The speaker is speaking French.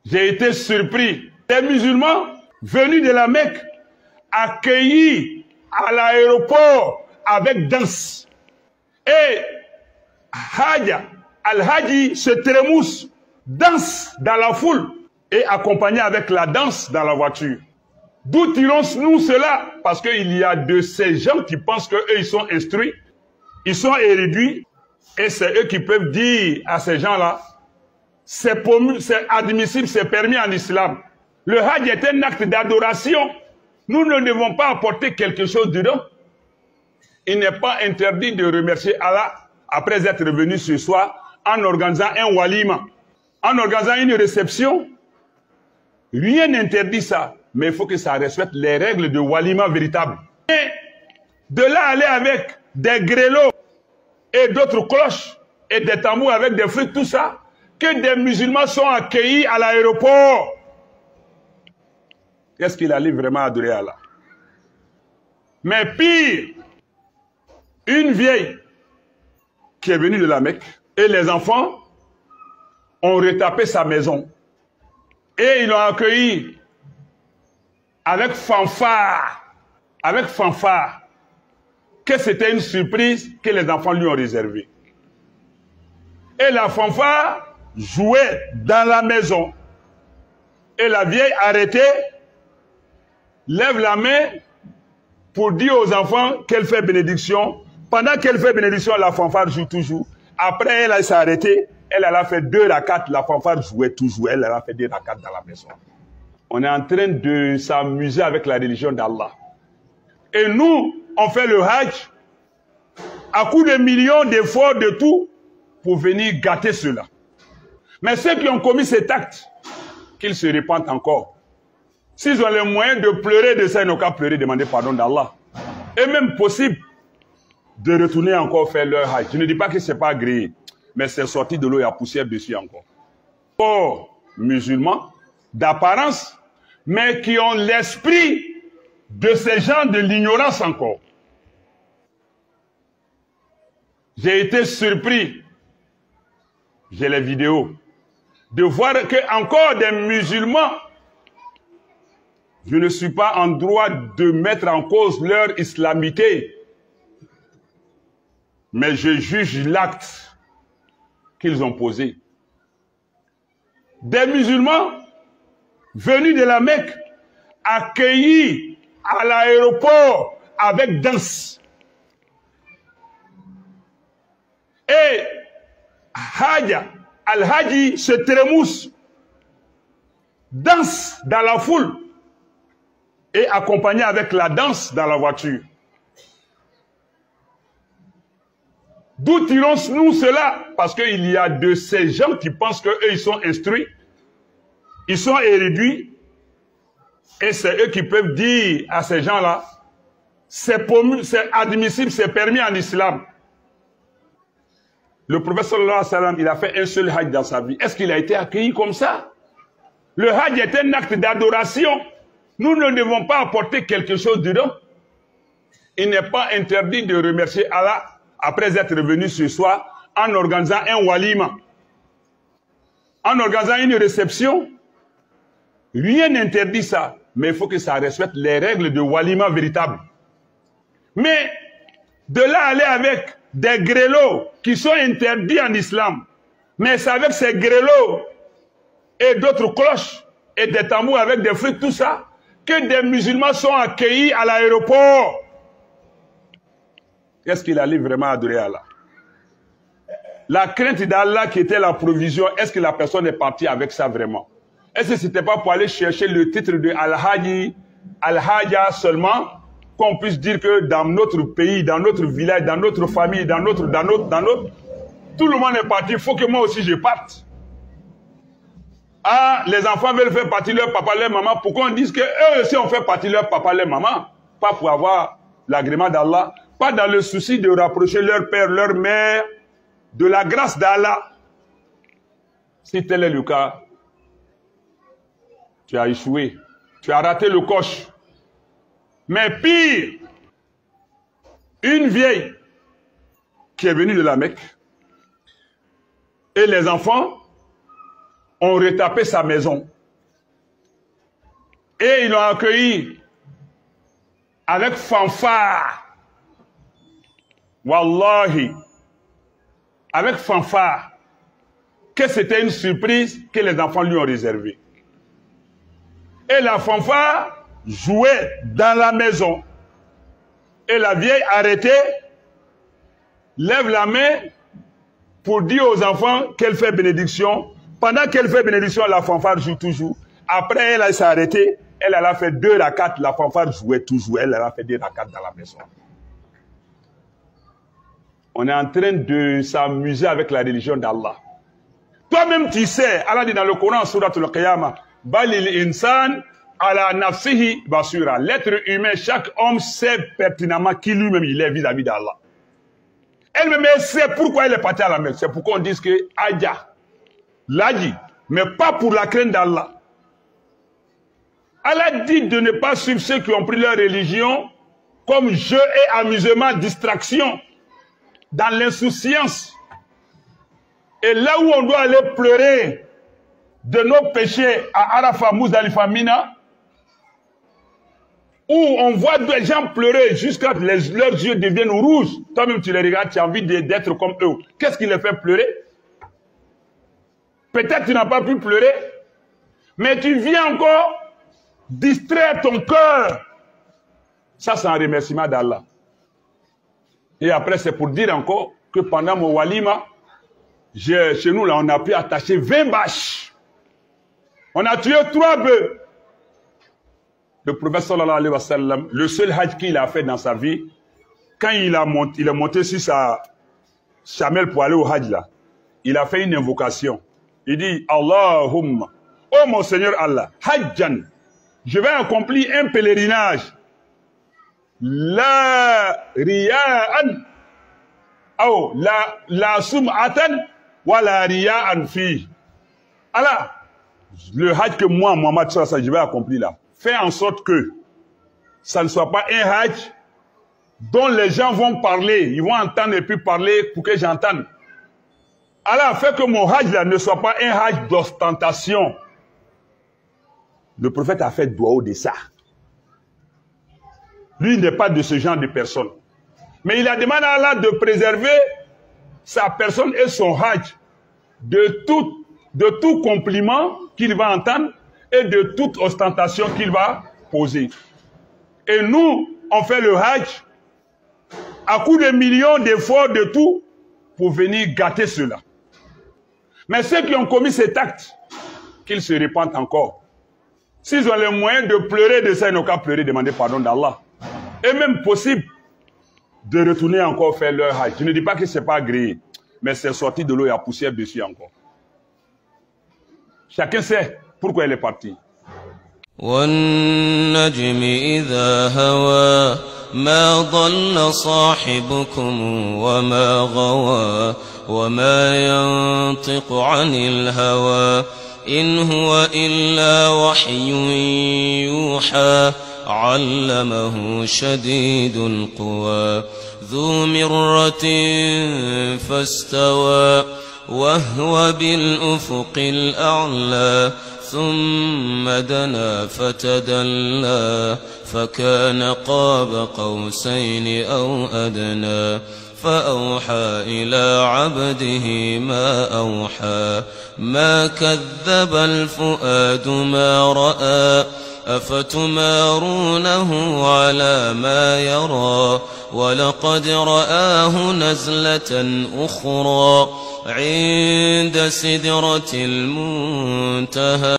J'ai été surpris. Des musulmans venus de la Mecque, accueillis à l'aéroport avec danse. Et Al-Hadi se trémousse, danse dans la foule et accompagné avec la danse dans la voiture. D'où tirons-nous cela? Parce qu'il y a de ces gens qui pensent qu'eux, ils sont instruits, ils sont érudits, et c'est eux qui peuvent dire à ces gens-là, c'est admissible, c'est permis en islam. Le Hajj est un acte d'adoration. Nous ne devons pas apporter quelque chose dedans. Il n'est pas interdit de remercier Allah après être revenu ce soir en organisant un walima, en organisant une réception. Rien n'interdit ça, mais il faut que ça respecte les règles de walima véritable. Et de là aller avec des grelots et d'autres cloches et des tambours avec des fruits, tout ça, que des musulmans sont accueillis à l'aéroport. Est-ce qu'il allait vraiment adorer Allah? Mais pire, une vieille qui est venue de la Mecque et les enfants ont retapé sa maison et ils l'ont accueilli avec fanfare, que c'était une surprise que les enfants lui ont réservée. Et la fanfare jouait dans la maison. Et la vieille arrêtée, lève la main pour dire aux enfants qu'elle fait bénédiction. Pendant qu'elle fait bénédiction, la fanfare joue toujours. Après, elle s'est arrêtée. Elle a fait 2 rakats. La fanfare jouait toujours. Elle a fait 2 rakats dans la maison. On est en train de s'amuser avec la religion d'Allah. Et nous, on fait le Hajj à coup de millions d'efforts de tout pour venir gâter cela. Mais ceux qui ont commis cet acte, qu'ils se repentent encore. S'ils ont les moyens de pleurer de ça, ils n'ont qu'à pleurer, demander pardon d'Allah. Et même possible de retourner encore faire leur Hajj. Je ne dis pas que ce n'est pas agréé, mais c'est sorti de l'eau et à poussière dessus encore. Pour musulmans d'apparence, mais qui ont l'esprit de ces gens de l'ignorance encore. J'ai été surpris, j'ai les vidéos, de voir que encore des musulmans, je ne suis pas en droit de mettre en cause leur islamité, mais je juge l'acte qu'ils ont posé. Des musulmans venus de la Mecque, accueillis à l'aéroport avec danse. Et Al-Hadi se trémousse, danse dans la foule et accompagné avec la danse dans la voiture. D'où tirons-nous cela? Parce qu'il y a de ces gens qui pensent qu'eux, ils sont instruits, ils sont érudits, et c'est eux qui peuvent dire à ces gens-là, c'est admissible, c'est permis en islam. Le prophète sallallahu alayhi wa sallam, il a fait un seul hajj dans sa vie. Est-ce qu'il a été accueilli comme ça? Le hajj est un acte d'adoration. Nous ne devons pas apporter quelque chose dedans. Il n'est pas interdit de remercier Allah après être revenu ce soir en organisant un walima, en organisant une réception. Rien n'interdit ça, mais il faut que ça respecte les règles de walima véritable. Mais de là aller avec des grelots qui sont interdits en islam, mais c'est avec ces grelots et d'autres cloches et des tambours avec des fruits, tout ça, que des musulmans sont accueillis à l'aéroport. Est-ce qu'il allait vraiment adorer Allah? La crainte d'Allah qui était la provision, est-ce que la personne est partie avec ça vraiment? Est-ce que ce n'était pas pour aller chercher le titre de Al-Hajja seulement, qu'on puisse dire que dans notre pays, dans notre village, dans notre famille, dans notre, tout le monde est parti, il faut que moi aussi je parte. Ah, les enfants veulent faire partie leur papa, leur maman, pourquoi on dit que eux aussi ont fait partie leur papa, leur maman? Pas pour avoir l'agrément d'Allah, pas dans le souci de rapprocher leur père, leur mère de la grâce d'Allah. Si tel est le cas, tu as échoué, tu as raté le coche. Mais pire, une vieille qui est venue de la Mecque et les enfants ont retapé sa maison Et ils l'ont accueilli avec fanfare. Wallahi, avec fanfare, que c'était une surprise que les enfants lui ont réservée. Et la fanfare jouait dans la maison. Et la vieille arrêtée, lève la main pour dire aux enfants qu'elle fait bénédiction. Pendant qu'elle fait bénédiction, la fanfare joue toujours. Après, elle s'est arrêtée. Elle a fait 2 rakats. La fanfare jouait toujours. Elle a fait 2 rakats dans la maison. On est en train de s'amuser avec la religion d'Allah. Toi-même, tu sais, Allah dit dans le Coran, Surat al-Qiyamah, Balil insan ala nafsihi basura. L'être humain, chaque homme sait pertinemment qui lui-même il est vis-à-vis d'Allah. Elle-même sait pourquoi elle est partie à la Mecque. C'est pourquoi on dit que Adja, l'Adji, mais pas pour la crainte d'Allah. Allah dit de ne pas suivre ceux qui ont pris leur religion comme jeu et amusement, distraction, dans l'insouciance. Et là où on doit aller pleurer de nos péchés à Arafat, Muzdalifa, Mina, où on voit des gens pleurer jusqu'à ce que leurs yeux deviennent rouges. Toi-même, tu les regardes, tu as envie d'être comme eux. Qu'est-ce qui les fait pleurer? Peut-être tu n'as pas pu pleurer, mais tu viens encore distraire ton cœur. Ça, c'est un remerciement d'Allah. Et après, c'est pour dire encore que pendant mon walima, chez nous, là, on a pu attacher 20 bâches. On a tué 3 bœufs. Le prophète sallallahu alayhi wa sallam, le seul hajj qu'il a fait dans sa vie, quand il est monté sur sa chamelle pour aller au hajj là, il a fait une invocation. Il dit, Allahumma, oh mon Seigneur Allah, hajjan, je vais accomplir un pèlerinage. La riya'an, oh, la sum'atan, wa la riya'an fi. Allah, le hajj que moi, Mohamed Sallallahu, je vais accomplir là, fais en sorte que ça ne soit pas un hajj dont les gens vont parler, ils vont entendre et puis parler pour que j'entende. Allah, fait que mon hajj là ne soit pas un hajj d'ostentation. Le prophète a fait doigt de ça. Lui, il n'est pas de ce genre de personne. Mais il a demandé à Allah de préserver sa personne et son hajj de tout compliment qu'il va entendre et de toute ostentation qu'il va poser. Et nous, on fait le hajj à coups de millions d'efforts de tout pour venir gâter cela. Mais ceux qui ont commis cet acte, qu'ils se repentent encore. S'ils ont les moyens de pleurer de ça, ils n'ont qu'à pleurer, demander pardon d'Allah. Et même possible de retourner encore faire leur hajj. Je ne dis pas que ce n'est pas agréé, mais c'est sorti de l'eau, il y a poussière dessus encore. Chacun sait pourquoi elle est partie. والنجم إذا هوى ما ضل صاحبكم وما غوى وما ينطق عن الهوى إن هو إلا وحي يوحى علمه شديد القوى ذو مرة فاستوى وهو بالأفق الأعلى ثم دنا فتدلى فكان قاب قوسين أو أدنى فأوحى إلى عبده ما أوحى ما كذب الفؤاد ما رأى أفتمارونه على ما يرى ولقد رآه نزلة أخرى عند سدرة المنتهى